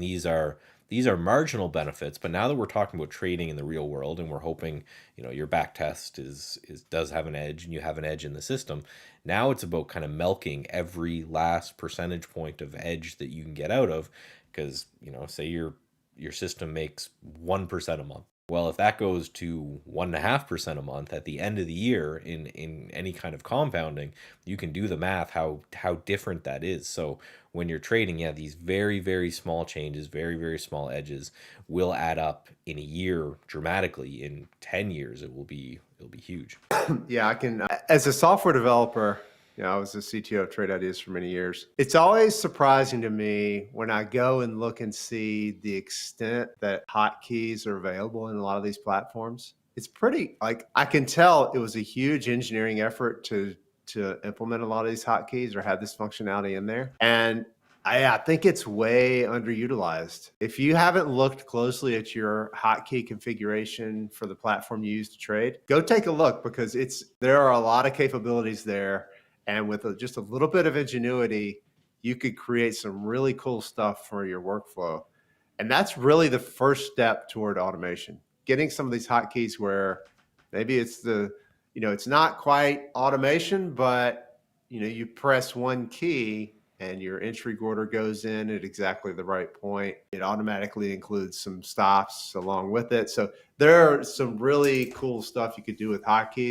and these are marginal benefits. But now that we're talking about trading in the real world, and we're hoping, your back test is does have an edge, and you have an edge in the system. Now it's about kind of milking every last percentage point of edge that you can get out of, because say your system makes 1% a month. Well, if that goes to 1.5% a month at the end of the year in any kind of compounding, you can do the math how different that is. So when you're trading, yeah, these very, very small changes, very, very small edges will add up in a year dramatically. In 10 years, it'll be huge. Yeah, I can. As a software developer, I was a CTO of Trade Ideas for many years. It's always surprising to me when I go and look and see the extent that hotkeys are available in a lot of these platforms. It's pretty, like, I can tell it was a huge engineering effort to implement a lot of these hotkeys or have this functionality in there. And I think it's way underutilized. If you haven't looked closely at your hotkey configuration for the platform you use to trade, go take a look, because there are a lot of capabilities there. And with just a little bit of ingenuity, you could create some really cool stuff for your workflow. And that's really the first step toward automation. Getting some of these hotkeys where maybe it's not quite automation, but you press one key and your entry order goes in at exactly the right point. It automatically includes some stops along with it. So there are some really cool stuff you could do with hotkeys.